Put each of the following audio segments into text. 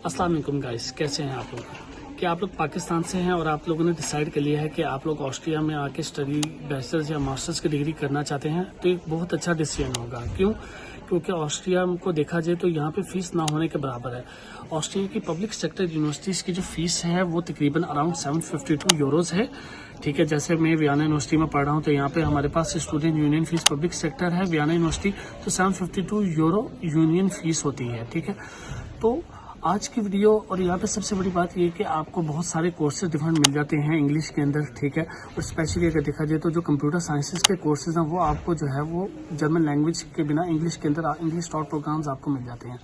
अस्सलाम वालेकुम गाइस, कैसे हैं आप लोग? क्या आप लोग पाकिस्तान से हैं और आप लोगों ने डिसाइड कर लिया है कि आप लोग ऑस्ट्रिया में आके स्टडी बैचलर्स या मास्टर्स की डिग्री करना चाहते हैं? तो एक बहुत अच्छा डिसीजन होगा। क्यों? क्योंकि ऑस्ट्रिया को देखा जाए तो यहाँ पे फीस ना होने के बराबर है। ऑस्ट्रिया की पब्लिक सेक्टर यूनिवर्सिटीज़ की जो फीस है वो तकरीबन अराउंड 752 यूरोज़ है। ठीक है, जैसे मैं वियना यूनिवर्सिटी में पढ़ रहा हूँ तो यहाँ पे हमारे पास student union fees public sector है वियना यूनिवर्सिटी, तो 752 यूरो यूनियन फीस होती है। ठीक है, तो आज की वीडियो और यहाँ पे सबसे बड़ी बात ये है कि आपको बहुत सारे कोर्सेज डिफरेंट मिल जाते हैं इंग्लिश के अंदर। ठीक है, और स्पेशली अगर देखा जाए तो जो कंप्यूटर साइंसेज के कोर्सेज हैं वो आपको जो है वो जर्मन लैंग्वेज के बिना इंग्लिश के अंदर इंग्लिश टॉप प्रोग्राम्स आपको मिल जाते हैं।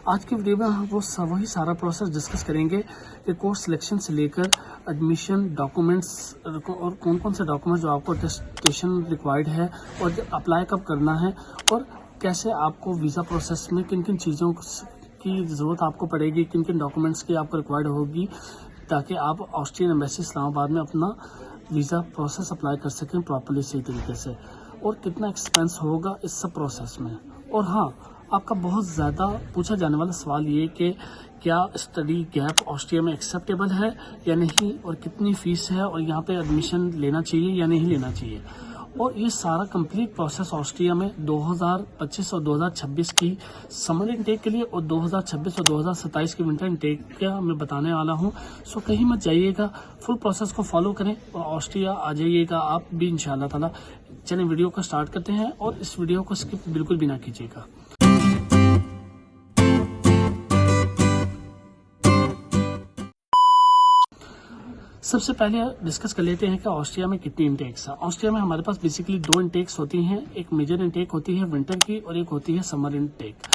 आज की वीडियो में हम वही सारा प्रोसेस डिस्कस करेंगे कि कोर्स सिलेक्शन से लेकर एडमिशन, डॉक्यूमेंट्स और कौन कौन से डॉक्यूमेंट्स जो आपको अटेस्टेशन रिक्वायर्ड है और अप्लाई कब करना है, और कैसे आपको वीज़ा प्रोसेस में किन किन चीज़ों की ज़रूरत आपको पड़ेगी, किन किन डॉक्यूमेंट्स की आपको रिक्वायर्ड होगी ताकि आप ऑस्ट्रियन एम्बेसी इस्लामाबाद में अपना वीज़ा प्रोसेस अप्लाई कर सकें प्रॉपर्ली सही तरीके से, और कितना एक्सपेंस होगा इस सब प्रोसेस में। और हाँ, आपका बहुत ज़्यादा पूछा जाने वाला सवाल ये कि क्या स्टडी गैप ऑस्ट्रिया में एक्सेप्टेबल है या नहीं, और कितनी फ़ीस है, और यहाँ पे एडमिशन लेना चाहिए या नहीं लेना चाहिए। और ये सारा कंप्लीट प्रोसेस ऑस्ट्रिया में 2025 और 2026 की समर इनटेक के लिए और 2026 और 2027 की विंटर इनटेक का मैं बताने वाला हूँ। सो कहीं मत जाइएगा, फुल प्रोसेस को फॉलो करें और ऑस्ट्रिया आ जाइएगा आप भी इंशाल्लाह ताला। चलें वीडियो को स्टार्ट करते हैं और इस वीडियो को स्किप बिल्कुल भी ना कीजिएगा। सबसे पहले डिस्कस कर लेते हैं कि ऑस्ट्रिया में कितनी इंटेक्स है। ऑस्ट्रिया में हमारे पास बेसिकली 2 इंटेक्स होती हैं, एक मेजर इंटेक होती है विंटर की और एक होती है समर इंटेक।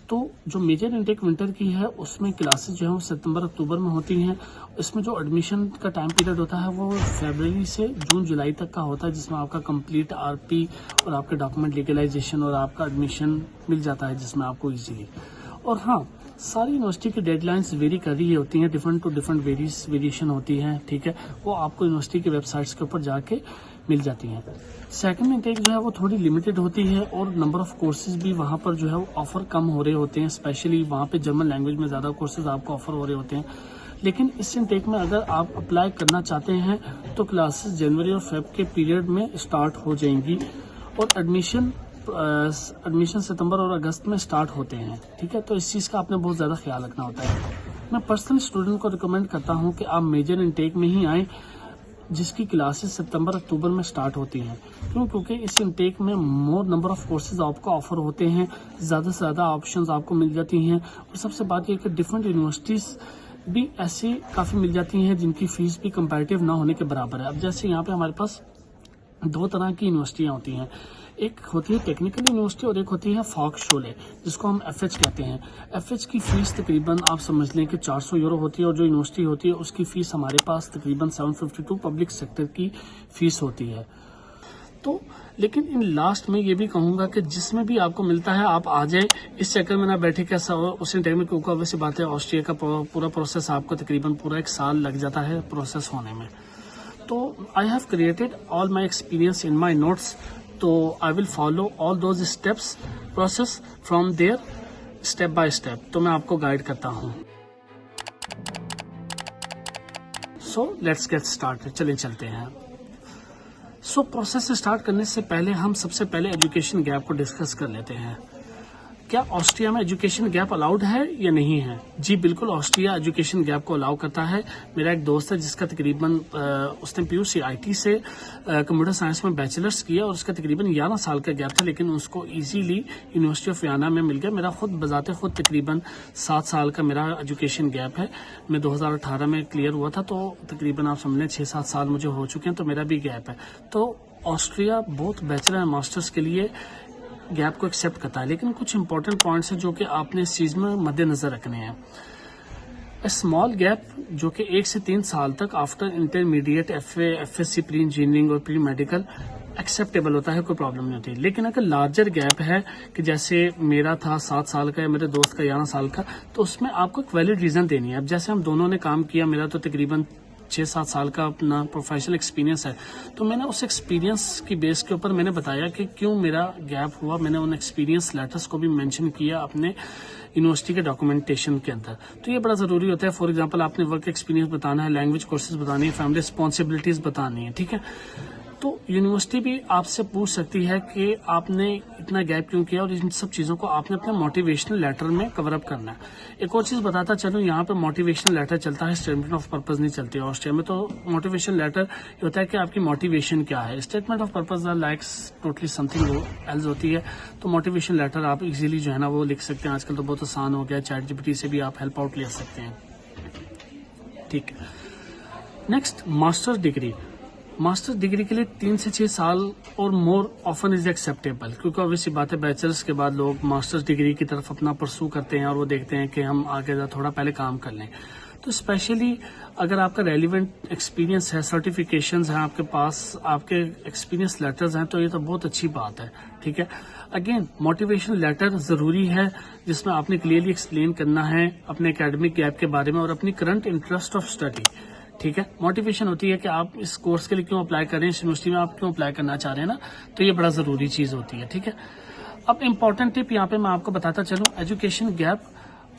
तो जो मेजर इंटेक विंटर की है उसमें क्लासेस जो है वो सितंबर अक्टूबर में होती हैं। इसमें जो एडमिशन का टाइम पीरियड होता है वो फरवरी से जून जुलाई तक का होता है, जिसमें आपका कंप्लीट आरपी और आपके डॉक्यूमेंट लीगलाइजेशन और आपका एडमिशन मिल जाता है जिसमें आपको इजीली। और हाँ, सारी यूनिवर्सिटी की डेडलाइंस वेरी कर रही होती हैं, डिफरेंट टू डिफरेंट वेरिएशन होती हैं। ठीक है, वो आपको यूनिवर्सिटी की वेबसाइट्स के ऊपर जाके मिल जाती हैं। सेकंड इंटेक जो है वो थोड़ी लिमिटेड होती है और नंबर ऑफ कोर्सेज भी वहाँ पर जो है वो ऑफर कम हो रहे होते हैं, स्पेशली वहाँ पे जर्मन लैंग्वेज में ज़्यादा कोर्सेज आपको ऑफर हो रहे होते हैं। लेकिन इस इंटेक में अगर आप अप्लाई करना चाहते हैं तो क्लासेस जनवरी और फेब के पीरियड में स्टार्ट हो जाएंगी और एडमिशन सितंबर और अगस्त में स्टार्ट होते हैं। ठीक है, तो इस चीज़ का आपने बहुत ज़्यादा ख्याल रखना होता है। मैं पर्सनल स्टूडेंट को रिकमेंड करता हूं कि आप मेजर इनटेक में ही आएँ जिसकी क्लासेस सितंबर अक्टूबर में स्टार्ट होती हैं। क्यों? क्योंकि इस इनटेक में मोर नंबर ऑफ कोर्सेज आपको ऑफर होते हैं, ज़्यादा से ज़्यादा ऑप्शंस आपको मिल जाती हैं, और सबसे बात यह कि डिफरेंट यूनिवर्सिटीज़ भी ऐसी काफ़ी मिल जाती हैं जिनकी फ़ीस भी कंपैरेटिव ना होने के बराबर है। अब जैसे यहाँ पे हमारे पास 2 तरह की यूनिवर्सिटियाँ होती हैं, एक होती है टेक्निकल यूनिवर्सिटी और एक होती है फॉक्सहोले, जिसको हम एफएच कहते हैं। एफएच की फ़ीस तकरीबन आप समझ लें कि 400 यूरो होती है, और जो यूनिवर्सिटी होती है उसकी फ़ीस हमारे पास तकरीबन 752 पब्लिक सेक्टर की फ़ीस होती है। तो लेकिन इन लास्ट में ये भी कहूँगा कि जिसमें भी आपको मिलता है आप आ जाए, इस चक्कर में ना बैठे कैसा हो उसी टाइम में, क्योंकि वैसे बात है ऑस्ट्रिया का पूरा प्रोसेस आपको तकरीबन पूरा 1 साल लग जाता है प्रोसेस होने में। तो I have created all my experience in my notes, तो I will follow all those steps process from there step by step. तो मैं आपको गाइड करता हूँ। सो लेट्स गेट स्टार्ट, चलिए चलते हैं। सो प्रोसेस स्टार्ट करने से पहले हम सबसे पहले एजुकेशन गैप को डिस्कस कर लेते हैं। क्या ऑस्ट्रिया में एजुकेशन गैप अलाउड है या नहीं है? जी बिल्कुल, ऑस्ट्रिया एजुकेशन गैप को अलाउ करता है। मेरा एक दोस्त है जिसका तकरीबन उसने PUCIT से कंप्यूटर साइंस में बैचलर्स किया और उसका तकरीबन 11 साल का गैप था, लेकिन उसको इजीली यूनिवर्सिटी ऑफ वियना में मिल गया। मेरा खुद बजाते खुद तकरीबन 7 साल का मेरा एजुकेशन गैप है। मैं 2018 में क्लियर हुआ था, तो तकरीबन आप समझ लें 6-7 साल मुझे हो चुके हैं, तो मेरा भी गैप है। तो Austria both bachelor and masters के लिए गैप को एक्सेप्ट करता है, लेकिन कुछ इंपॉर्टेंट पॉइंट्स हैं जो कि आपने इस चीज़ में मद्देनजर रखने हैं। स्मॉल गैप जो कि 1 से 3 साल तक after intermediate FSC pre engineering और प्री मेडिकल एक्सेप्टेबल होता है, कोई प्रॉब्लम नहीं होती। लेकिन अगर लार्जर गैप है कि जैसे मेरा था 7 साल का या मेरे दोस्त का 11 साल का, तो उसमें आपको एक वैलिड रीज़न देनी है। अब जैसे हम दोनों ने काम किया, मेरा तो तकरीबन 6-7 साल का अपना प्रोफेशनल एक्सपीरियंस है, तो मैंने उस एक्सपीरियंस की बेस के ऊपर मैंने बताया कि क्यों मेरा गैप हुआ। मैंने उन एक्सपीरियंस लेटर्स को भी मेंशन किया अपने یونیورسٹی کے ڈاکومنٹیشن کے اندر. تو یہ بڑا ضروری ہوتا ہے. فار ایگزامپل آپ نے ورک ایکسپیرینس بتانا ہے, لینگویج کورسز بتانی ہے, فیملی رسپانسبلٹیز بتانی ہے, ٹھیک ہے. تو یونیورسٹی بھی آپ سے پوچھ سکتی ہے کہ آپ نے اتنا گیپ کیوں کیا, اور ان سب چیزوں کو آپ نے اپنے موٹیویشنل لیٹر میں کور اپ کرنا ہے. ایک اور چیز بتاتا چلوں, یہاں پہ موٹیویشنل لیٹر چلتا ہے, اسٹیٹمنٹ آف پرپز نہیں چلتی ہے آسٹریا میں. تو موٹیویشن لیٹر یہ ہوتا ہے کہ آپ کی موٹیویشن کیا ہے. Statement of purpose likes totally something else ہوتی ہے. تو موٹیویشن لیٹر آپ ایزیلی جو ہے نا وہ لکھ سکتے ہیں. آج کل تو بہت آسان ہو گیا, چیٹ جی پی ٹی سے بھی آپ ہیلپ آؤٹ لے سکتے ہیں, ٹھیک ہے. Next, master degree. Master degree کے لیے 3 سے 6 سال اور مور آفن از ایکسیپٹیبل, کیونکہ اوبیسلی بات ہے بیچلرس کے بعد لوگ ماسٹر ڈگری کی طرف اپنا پرسو کرتے ہیں اور وہ دیکھتے ہیں کہ ہم آگے تھوڑا پہلے کام کر لیں. تو اسپیشلی اگر آپ کا ریلیونٹ ایکسپیرینس ہے, سرٹیفکیشنز ہیں آپ کے پاس, آپ کے ایکسپیرینس لیٹرز ہیں, تو یہ تو بہت اچھی بات ہے, ٹھیک ہے. اگین موٹیویشن لیٹر ضروری ہے جس میں آپ نے کلیئرلی ایکسپلین کرنا ہے اپنے اکیڈمک گیپ کے بارے میں اور اپنی کرنٹ انٹرسٹ آف اسٹڈی, ٹھیک ہے. موٹیویشن ہوتی ہے کہ آپ اس کورس کے لیے کیوں اپلائی کر رہے ہیں, اس یونیورسٹی میں آپ کیوں اپلائی کرنا چاہ رہے ہیں نا, تو یہ بڑا ضروری چیز ہوتی ہے, ٹھیک ہے. اب امپورٹنٹ ٹپ یہاں پہ میں آپ کو بتاتا چلوں, education gap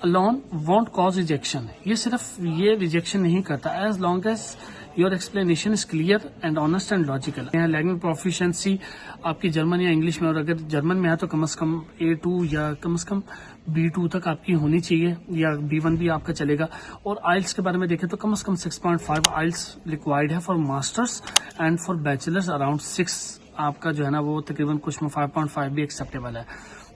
alone won't cause rejection. یہ صرف یہ ریجیکشن نہیں کرتا as long as your explanation is clear and honest and logical. Language proficiency آپ کی جرمن یا انگلش میں, اور اگر جرمن میں ہے تو کم از کم A2 یا کم از کم B2 تک آپ کی ہونی چاہیے, یا B1 بھی آپ کا چلے گا. اور آئلس کے بارے میں دیکھیں تو کم از کم 6.5 آئلس ریکوائرڈ ہے for masters, and for bachelors around 6 آپ کا جو ہے نا وہ تقریباً کچھ میں 5.5 بھی ایکسیپٹیبل ہے.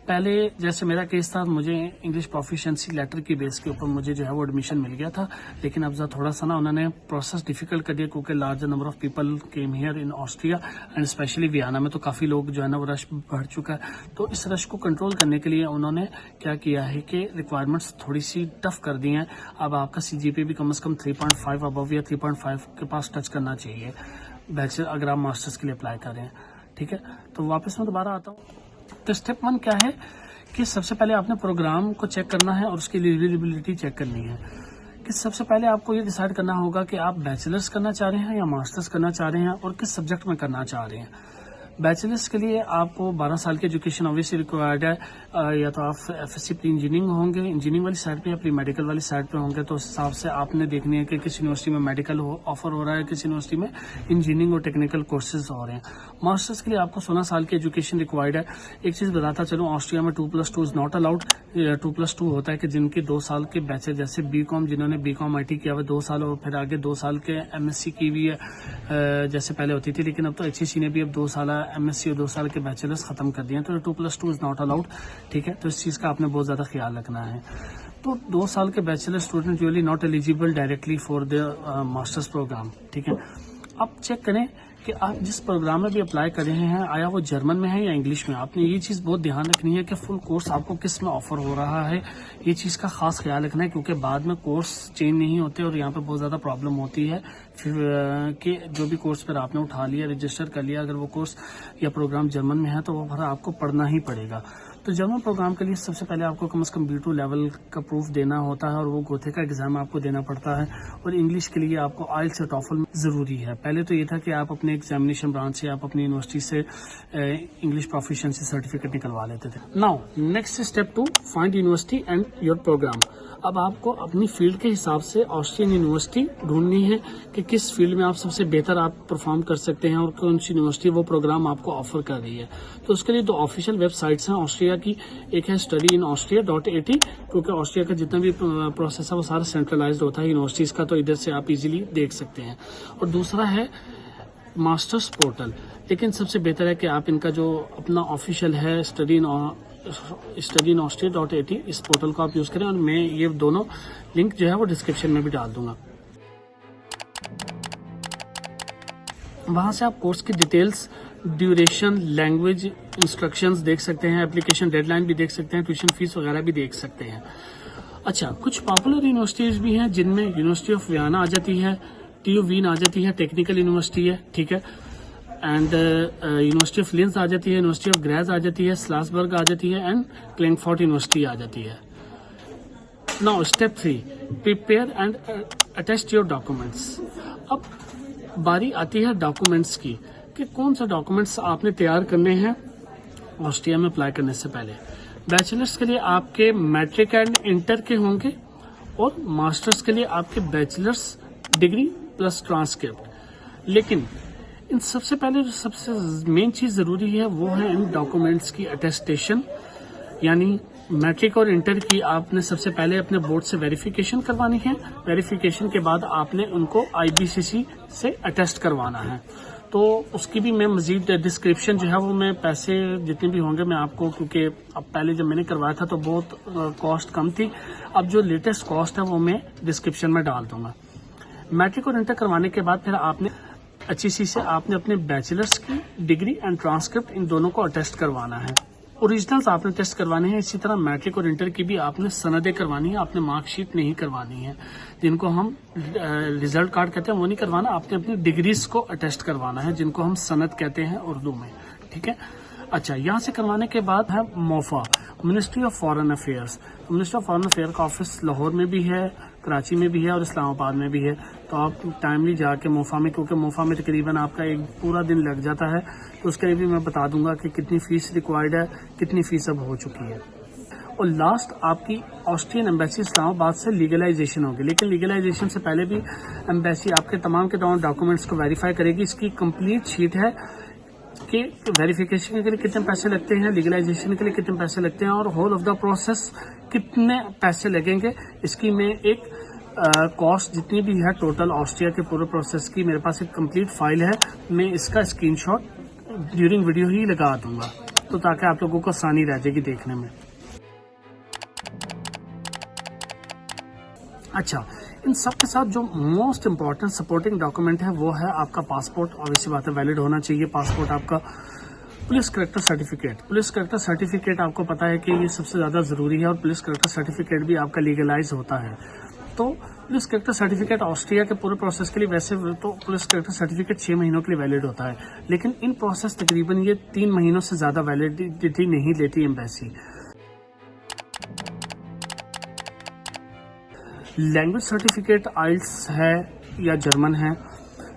پہلے جیسے میرا کیس تھا, مجھے انگلش پروفیشنسی لیٹر کی بیس کے اوپر مجھے جو ہے وہ ایڈمیشن مل گیا تھا, لیکن اب تھوڑا سا نا انہوں نے پروسیس ڈیفیکلٹ کر دیا, کیونکہ larger number of people came here in Austria and especially Vienna میں, تو کافی لوگ جو ہے نا وہ رش بڑھ چکا ہے. تو اس رش کو کنٹرول کرنے کے لیے انہوں نے کیا کیا ہے کہ ریکوائرمنٹس تھوڑی سی ٹف کر دی ہیں. اب آپ کا سی جی پی بھی کم از کم 3.5 ابو یا 3.5 کے پاس ٹچ کرنا چاہیے بیچلر اگر آپ ماسٹرس کے لیے اپلائی کر رہے ہیں, ٹھیک ہے. تو واپس میں دوبارہ آتا ہوں. تو اسٹیپ 1 کیا ہے کہ سب سے پہلے آپ نے پروگرام کو چیک کرنا ہے اور اس کی ایلیجیبلٹی چیک کرنی ہے. کہ سب سے پہلے آپ کو یہ ڈیسائیڈ کرنا ہوگا کہ آپ بیچلرس کرنا چاہ رہے ہیں یا ماسٹرس کرنا چاہ رہے ہیں, اور کس سبجیکٹ میں کرنا چاہ رہے ہیں. بیچلرس کے لیے آپ کو 12 سال کی ایجوکیشن اوبیسلی ریکوائرڈ ہے, یا تو آپ F S C pre engineering ہوں گے, انجینئرنگ والی سائڈ پہ یا پری میڈیکل والی سائڈ پہ ہوں گے, تو اس حساب سے آپ نے دیکھنی ہے کہ کس یونیورسٹی میں میڈیکل آفر ہو رہا ہے, کس یونیورسٹی میں انجینئرنگ اور ٹیکنیکل کورسز ہو رہے ہیں. ماسٹرس کے لیے آپ کو 16 سال کی ایجوکیشن ریکوائرڈ ہے. ایک چیز بتاتا چلوں, آسٹریا میں 2+2 از ناٹ الاؤڈ. 2+2 ہوتا ہے کہ جن کے 2 سال کے بیچلر, جیسے بی کام, جنہوں نے بی کام آئی ٹی کیا ہوا 2 سال, اور پھر آگے 2 سال کے ایم ایس سی کی ہوئی ہے جیسے پہلے ہوتی تھی, لیکن اب تو ایچ ای سی نے بھی اب 2 سال ایم ایس سی اور 2 سال کے بیچلرس ختم کر دیے ہیں. تو 2+2 از ناٹ الاؤڈ, ٹھیک ہے. تو اس چیز کا آپ نے بہت زیادہ خیال رکھنا ہے. تو 2 سال کے bachelor student really not eligible directly for the masters program, ٹھیک ہے. اب چیک کریں کہ آپ جس پروگرام میں بھی اپلائی کر رہے ہیں آیا وہ جرمن میں ہے یا انگلش میں. آپ نے یہ چیز بہت دھیان رکھنی ہے کہ فل کورس آپ کو کس میں آفر ہو رہا ہے, یہ چیز کا خاص خیال رکھنا ہے, کیونکہ بعد میں کورس چینج نہیں ہوتے اور یہاں پہ بہت زیادہ پرابلم ہوتی ہے پھر کہ جو بھی کورس پھر آپ نے اٹھا لیا, رجسٹر کر لیا, اگر وہ کورس یا پروگرام جرمن میں ہے تو وہ پھر آپ کو پڑھنا ہی پڑے گا. تو جرمن پروگرام کے لیے سب سے پہلے آپ کو کم از کم B2 لیول کا پروف دینا ہوتا ہے, اور وہ گوتھے کا ایگزام آپ کو دینا پڑتا ہے. اور انگلش کے لیے آپ کو آئلٹس اور ٹافل ضروری ہے. پہلے تو یہ تھا کہ آپ اپنے ایگزامینیشن برانچ سے, آپ اپنی یونیورسٹی سے انگلش پروفیشنسی سرٹیفکیٹ نکلوا لیتے تھے. Now next step 2, find university and your program. اب آپ کو اپنی فیلڈ کے حساب سے آسٹریلین یونیورسٹی ڈھونڈنی ہے کہ کس فیلڈ میں آپ سب سے بہتر آپ پرفارم کر سکتے ہیں, اور کون سی یونیورسٹی وہ پروگرام آپ کو آفر کر رہی ہے. تو اس کے لیے 2 آفیشیل ویب سائٹس ہیں آسٹریا کی. ایک ہے studyinaustria.at, کیونکہ آسٹریا کا جتنا بھی پروسیس ہے وہ سارا سینٹرلائزڈ ہوتا ہے یونیورسٹیز کا, تو ادھر سے آپ ایزیلی دیکھ سکتے ہیں. اور دوسرا ہے ماسٹرس پورٹل. لیکن سب سے بہتر ہے کہ آپ ان کا جو اپنا آفیشیل ہے studyinaustria.at, اس پورٹل کو آپ یوز کریں, اور میں یہ دونوں لنک جو ہے وہ ڈسکرپشن میں بھی ڈال دوں گا. وہاں سے آپ کورس کی ڈیٹیلز, ڈیوریشن, لینگویج انسٹرکشنز دیکھ سکتے ہیں, اپلیکیشن ڈیڈ لائن بھی دیکھ سکتے ہیں, ٹیوشن فیس وغیرہ بھی دیکھ سکتے ہیں. اچھا, کچھ پاپولر یونیورسٹیز بھی ہیں جن میں یونیورسٹی آف ویانا آ جاتی ہے, TU وین آ جاتی ہے, ٹیکنیکل یونیورسٹی ہے, ٹھیک ہے, اینڈ یونیورسٹی آف لینس آ جاتی ہے, یونیورسٹی آف گریز آ جاتی ہے, سلاسبرگ آ جاتی ہے, اینڈ کلینگفورٹ یونیورسٹی آ جاتی ہے. Now step 3, prepare and attest your documents. اب باری آتی ہے ڈاکومنٹس کی کہ کون سے ڈاکومنٹس آپ نے تیار کرنے ہیں آسٹریا میں اپلائی کرنے سے پہلے. बैचलर्स के लिए आपके मैट्रिक एंड इंटर के होंगे और मास्टर्स के लिए आपके बैचलर्स डिग्री प्लस ट्रांसक्रिप्ट। लेकिन इन सबसे पहले जो सबसे मेन चीज जरूरी है वो है इन डॉक्यूमेंट्स की अटेस्टेशन, यानी मैट्रिक और इंटर की आपने सबसे पहले अपने बोर्ड से वेरिफिकेशन करवानी है। वेरिफिकेशन के बाद आपने उनको IBCC से अटेस्ट करवाना है। तो उसकी भी मैं मजीद डिस्क्रिप्शन जो है वो मैं पैसे जितने भी होंगे मैं आपको, क्योंकि अब पहले जब मैंने करवाया था तो बहुत कॉस्ट कम थी, अब जो लेटेस्ट कॉस्ट है वो मैं डिस्क्रिप्शन में डाल दूंगा। मैट्रिक और इंटर करवाने के बाद फिर आपने HEC से आपने अपने बैचलर्स की डिग्री एंड ट्रांसक्रिप्ट इन दोनों को अटेस्ट करवाना है। ओरिजिनल्स आपने टेस्ट करवाने हैं। इसी तरह मैट्रिक और इंटर की भी आपने सनदें करवानी है, आपने मार्कशीट नहीं करवानी है, जिनको हम रिजल्ट कार्ड कहते हैं वो नहीं करवाना, आपने अपनी डिग्रीज को अटेस्ट करवाना है, जिनको हम सनद कहते हैं उर्दू में। ठीक है। अच्छा, यहाँ से करवाने के बाद है MOFA, ministry of foreign affairs. Ministry of foreign affair का ऑफिस लाहौर में भी है, कराची में भी है और इस्लामाबाद में भी है। तो आप टाइमली जाके मोफा में, क्योंकि मोफा में तकरीबन आपका एक पूरा दिन लग जाता है, तो उसके लिए भी मैं बता दूंगा कि कितनी फीस रिक्वायर्ड है, कितनी फीस अब हो चुकी है। और लास्ट आपकी ऑस्ट्रियन एम्बेसी इस्लामाबाद से लीगलाइजेशन होगी। लेकिन लीगलाइजेशन से पहले भी एम्बेसी आपके तमाम के तमाम डॉक्यूमेंट्स को वेरीफाई करेगी। इसकी कंप्लीट शीट है कि वेरिफिकेशन के लिए कितने पैसे लगते हैं, लीगलाइजेशन के लिए कितने पैसे लगते हैं और होल ऑफ द प्रोसेस कितने पैसे लगेंगे। इसकी मैं एक कॉस्ट जितनी भी है टोटल ऑस्ट्रिया के पूरे प्रोसेस की मेरे पास एक कंप्लीट फाइल है, मैं इसका स्क्रीनशॉट ड्यूरिंग वीडियो ही लगा दूंगा, तो ताकि आप लोगों को आसानी रह जाएगी देखने में। अच्छा, इन सब के साथ जो मोस्ट इम्पॉर्टेंट सपोर्टिंग डॉक्यूमेंट है वो है आपका पासपोर्ट। ऑब्वियसली बात है, वैलिड होना चाहिए पासपोर्ट आपका। Police character certificate, police character certificate आपको पता है कि ये सबसे ज्यादा जरूरी है और पुलिस करेक्टर सर्टिफिकेट भी आपका लीगलाइज होता है। तो पुलिस करेक्टर सर्टिफिकेट ऑस्ट्रिया के पूरे प्रोसेस के लिए, वैसे तो पुलिस करेक्टर सर्टिफिकेट 6 महीनों के लिए वैलिड होता है, लेकिन इन प्रोसेस तकरीबन ये 3 महीनों से ज्यादा वैलिडिटी नहीं लेती एम्बेसी। लैंग्वेज सर्टिफिकेट आइल्स है या जर्मन है।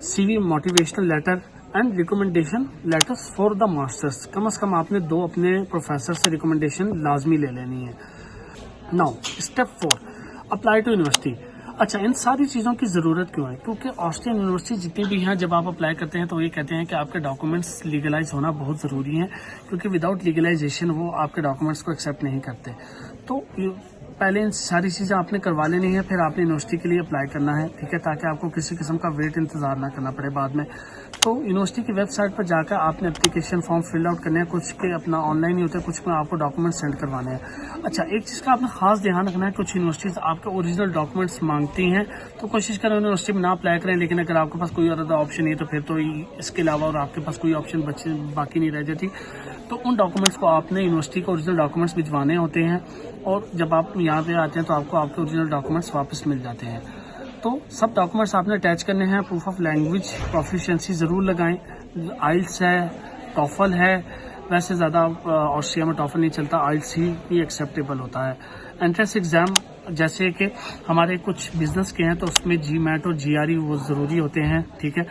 CV motivational letter and recommendation letters for the masters, कम से कम आपने 2 अपने प्रोफेसर से रिकमेंडेशन लाजमी ले लेनी है। Now step 4, apply to university. अच्छा, इन सारी चीज़ों की ज़रूरत क्यों है? क्योंकि ऑस्ट्रियन यूनिवर्सिटी जितनी भी हैं, जब आप अप्लाई करते हैं तो ये कहते हैं कि आपके डॉक्यूमेंट्स लीगलाइज होना बहुत ज़रूरी है, क्योंकि विदाउट लीगलाइजेशन वो आपके डॉक्यूमेंट्स को एक्सेप्ट नहीं करते। तो पहले इन सारी चीज़ें आपने करवा लेनी है, फिर आपने यूनिवर्सिटी के लिए अप्लाई करना है। ठीक है, ताकि आपको किसी किस्म का वेट इंतजार ना करना पड़े बाद में। तो यूनिवर्सिटी की वेबसाइट पर जाकर आपने एप्लीकेशन फॉर्म फिल आउट करने हैं, कुछ के अपना ऑनलाइन ही होते हैं, कुछ में आपको डॉक्यूमेंट सेंड करवाने हैं। अच्छा, एक चीज़ का आपने खास ध्यान रखना है, कुछ यूनिवर्सिटीज आपके ओरिजिनल डॉक्यूमेंट्स मांगती हैं, तो कोशिश करें यूनिवर्सिटी में ना अप्लाई करें। लेकिन अगर आपके पास कोई और ऑप्शन नहीं है तो फिर तो इसके अलावा और आपके पास कोई ऑप्शन बाकी नहीं रह जाती। तो उन डॉक्यूमेंट्स को आपने यूनिवर्सिटी को ओरिजिनल डॉक्यूमेंट्स भिजवाने होते हैं, और जब आप यहाँ पे आते हैं तो आपको आपके ओरिजिनल डॉक्यूमेंट्स वापस मिल जाते हैं। तो सब डॉक्यूमेंट्स आपने अटैच करने हैं। प्रूफ ऑफ लैंग्वेज प्रोफिशिएंसी ज़रूर लगाएं। आइल्स है, टॉफल है, वैसे ज़्यादा ऑस्ट्रिया में टॉफल नहीं चलता, आइल्स ही एक्सेप्टेबल होता है। एंट्रेंस एग्ज़ाम जैसे कि हमारे कुछ बिजनेस के हैं तो उसमें GMAT और GRE वो ज़रूरी होते हैं। ठीक है,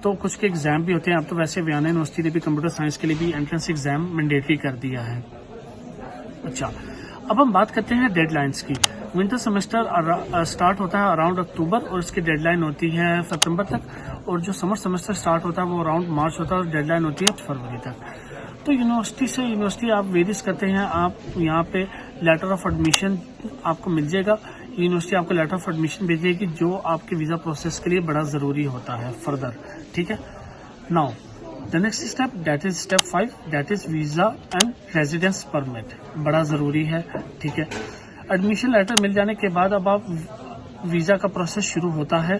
तो कुछ के एग्ज़ाम भी होते हैं। अब तो वैसे वियना यूनिवर्सिटी ने भी कंप्यूटर साइंस के लिए भी एंट्रेंस एग्ज़ाम मैंडेटरी कर दिया है। अच्छा, अब हम बात करते हैं डेडलाइंस की। विंटर सेमेस्टर स्टार्ट होता है अराउंड अक्टूबर और इसकी डेडलाइन होती है सितंबर तक, और जो समर सेमेस्टर स्टार्ट होता है वो अराउंड मार्च होता है और डेडलाइन होती है फरवरी तक। तो यूनिवर्सिटी से यूनिवर्सिटी आप वेरीज करते हैं। आप यहाँ पे लेटर ऑफ एडमिशन आपको मिल जाएगा, यूनिवर्सिटी आपको लेटर ऑफ एडमिशन भेजेगी जो आपके वीज़ा प्रोसेस के लिए बड़ा ज़रूरी होता है फर्दर। ठीक है, now the next step that is step 5, that is visa and residence permit, बड़ा ज़रूरी है। ठीक है, एडमिशन लेटर मिल जाने के बाद अब आप वीज़ा का प्रोसेस शुरू होता है।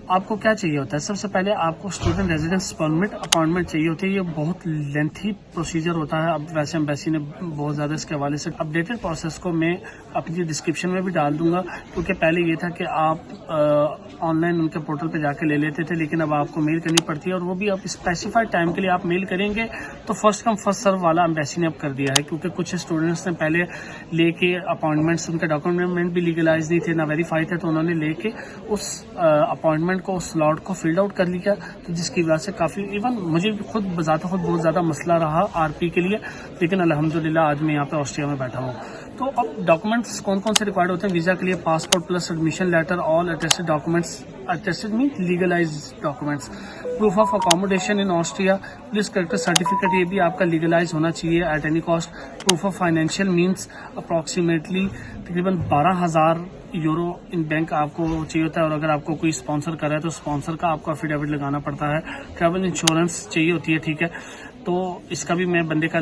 आपको क्या चाहिए होता है? सबसे पहले आपको स्टूडेंट रेजिडेंस परमिट अपॉइंटमेंट चाहिए होती है। ये बहुत लेंथी प्रोसीजर होता है। अब वैसे एम्बेसी ने बहुत ज़्यादा इसके हवाले से अपडेटेड प्रोसेस को मैं अपनी डिस्क्रिप्शन में भी डाल दूंगा, क्योंकि पहले ये था कि आप ऑनलाइन उनके पोर्टल पे जाके ले लेते थे, लेकिन अब आपको मेल करनी पड़ती है, और वो भी अब स्पेसिफाइड टाइम के लिए आप मेल करेंगे तो फर्स्ट कम फर्स्ट सर्व वाला एम्बेसी ने अब कर दिया है, क्योंकि कुछ स्टूडेंट्स ने पहले लेके अपॉइंटमेंट्स, उनके डॉक्यूमेंट भी लीगलाइज नहीं थे, ना वेरीफाई थे, तो उन्होंने लेके उस अपॉइंटमेंट ڈاکومنٹ کو سلاٹ کو فلڈ آؤٹ کر لیا، تو جس کی وجہ سے کافی ایون مجھے خود بذات خود بہت زیادہ مسئلہ رہا RP کے لیے، لیکن الحمدللہ آج میں یہاں پہ آسٹریا میں بیٹھا ہوں۔ تو اب ڈاکومنٹس کون کون سے ریکوائرڈ ہوتے ہیں ویزا کے لیے؟ Passport plus admission letter, all attested documents, attested مین legalize documents, proof of accommodation in Austria, police character certificate, یہ بھی آپ کا لیگلائز ہونا چاہیے at any cost, proof of financial means approximately تقریباً 12,000 یورو ان بینک آپ کو چاہیے ہوتا ہے، اور اگر آپ کو کوئی اسپانسر کر رہا ہے تو اسپانسر کا آپ کو افیڈیوٹ لگانا پڑتا ہے، ٹریول انشورنس چاہیے ہوتی ہے، ٹھیک ہے، تو اس کا بھی میں بندے کا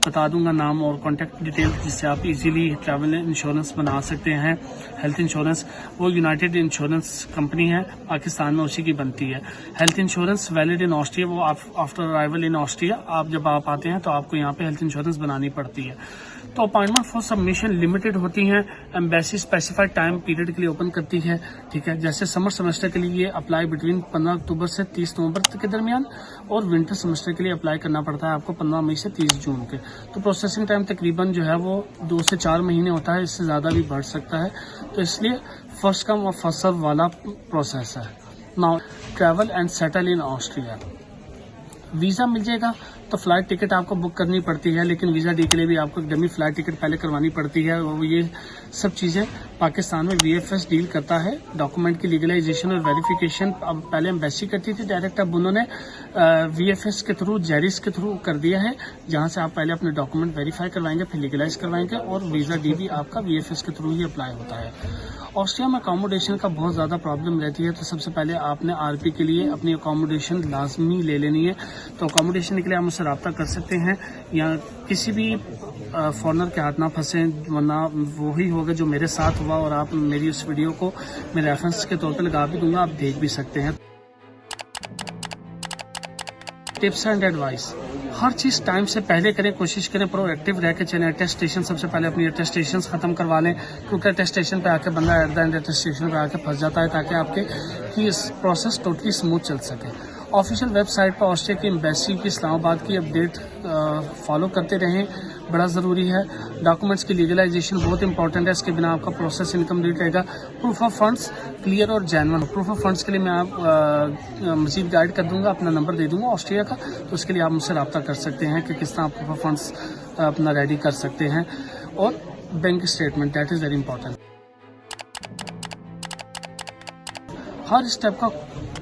بتا دوں گا نام اور کانٹیکٹ ڈیٹیل، جس سے آپ ایزیلی ٹریول انشورنس بنا سکتے ہیں۔ ہیلتھ انشورنس وہ یونائٹیڈ انشورنس کمپنی ہے پاکستان میں، اسی کی بنتی ہے۔ ہیلتھ انشورنس ویلڈ ان آسٹریا، وہ آفٹر ارائیول ان آسٹریا آپ جب آپ آتے ہیں تو آپ کو یہاں پہ ہیلتھ انشورنس بنانی پڑتی ہے۔ تو اپائنٹمنٹ فار سبمیشن لمیٹڈ ہوتی ہیں، ایمبیسی اسپیسیفائڈ ٹائم پیریڈ کے لیے اوپن کرتی ہے، ٹھیک ہے، جیسے سمر سیمسٹر کے لیے اپلائی بٹوین 15 اکتوبر سے 30 نومبر کے درمیان، اور ونٹر سیمسٹر کے لیے اپلائی کرنا پڑتا ہے آپ کو 15 مئی سے 30 جون کے۔ تو پروسیسنگ ٹائم تقریباً جو ہے وہ 2 سے 4 مہینے ہوتا ہے، اس سے زیادہ بھی بڑھ سکتا ہے، تو اس لیے فرسٹ کم اور فرسٹ سرو والا پروسیس ہے۔ Now travel and settle in Austria, visa مل جائے گا تو فلائٹ ٹکٹ آپ کو بک کرنی پڑتی ہے، لیکن ویزا ڈی کے لیے بھی آپ کو ڈمی فلائٹ ٹکٹ پہلے کروانی پڑتی ہے، اور یہ سب چیزیں پاکستان میں VFS ڈیل کرتا ہے۔ ڈاکومنٹ کی لیگلائزیشن اور ویریفیکیشن اب پہلے ایمبیسی کرتی تھی ڈائریکٹ، اب انہوں نے VFS کے تھرو، جیریس کے تھرو کر دیا ہے، جہاں سے آپ پہلے اپنے ڈاکومنٹ ویریفائی کروائیں گے، پھر لیگلائز کروائیں گے، اور ویزا ڈی بھی آپ کا VFS کے تھرو ہی اپلائی ہوتا ہے۔ آسٹریا میں اکوموڈیشن کا بہت زیادہ پرابلم رہتی ہے، تو سب سے پہلے آپ نے RP کے لیے اپنی اکوموڈیشن لازمی لے لینی ہے۔ تو اکوموڈیشن کے لیے آپ مجھ سے رابطہ کر سکتے ہیں، یا کسی بھی فارنر کے ہاتھ نہ پھنسیں، ورنہ وہی ہوگا جو میرے ساتھ ہوا، اور آپ میری اس ویڈیو کو میں ریفرنس کے طور پہ لگا بھی دوں گا، آپ دیکھ بھی سکتے ہیں۔ ٹپس اینڈ ایڈوائس، ہر چیز ٹائم سے پہلے کریں، کوشش کریں پرو ایکٹیو رہ کے چلیں۔ اٹیسٹیشن سب سے پہلے اپنی اٹیسٹیشن ختم کروا لیں، کیونکہ اٹیسٹیشن پہ آ کے بندہ ایٹ دا اینڈ اٹیسٹیشن پہ آ کے پھنس جاتا ہے، تاکہ آپ کے پروسیس ٹوٹلی اسموتھ چل سکے۔ آفیشیل ویب سائٹ پر آسٹریا کی ایمبیسی کی اسلام آباد کی اپڈیٹ فالو کرتے رہیں، بڑا ضروری ہے۔ ڈاکومنٹس کی لیگلائزیشن بہت امپورٹنٹ ہے، اس کے بنا آپ کا پروسیس انکمپلیٹ رہے گا۔ پروف آف فنڈس کلیئر اور جینون، پروف آف فنڈس کے لیے میں آپ مزید گائیڈ کر دوں گا، اپنا نمبر دے دوں گا آسٹریا کا، تو اس کے لیے آپ مجھ سے رابطہ کر سکتے ہیں کہ کس طرح آپ پروف آف فنڈس اپنا ریڈی کر سکتے ہیں۔ اور bank statement, that is very important. Hare step کا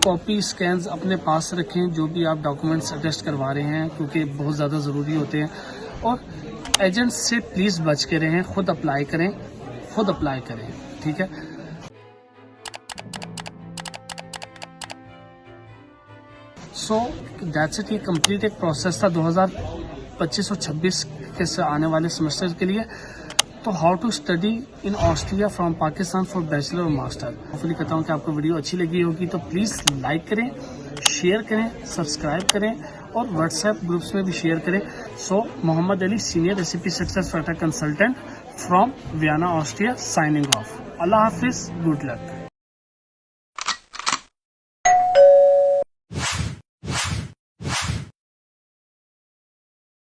کاپی اسکینز اپنے پاس رکھیں، جو بھی آپ ڈاکومنٹس اٹیسٹ کروا رہے ہیں، کیونکہ بہت زیادہ ضروری ہوتے ہیں۔ اور ایجنٹ سے پلیز بچ کے رہیں، خود اپلائی کریں، ٹھیک ہے۔ سو دیٹس اٹ، یہ کمپلیٹ ایک پروسیس تھا 2025 اور 26 کے آنے والے سیمسٹر کے لیے۔ تو how to study in Austria from Pakistan for bachelor اور ماسٹر۔ ہوپفلی کہتا ہوں کہ آپ کو ویڈیو اچھی لگی ہوگی، تو پلیز لائک کریں، شیئر کریں، سبسکرائب کریں، اور واٹس ایپ گروپس میں بھی شیئر کریں۔ So Muhammad Ali, senior recipe success factor consultant from Vienna Austria, signing off. اللہ حافظ، گڈ لک۔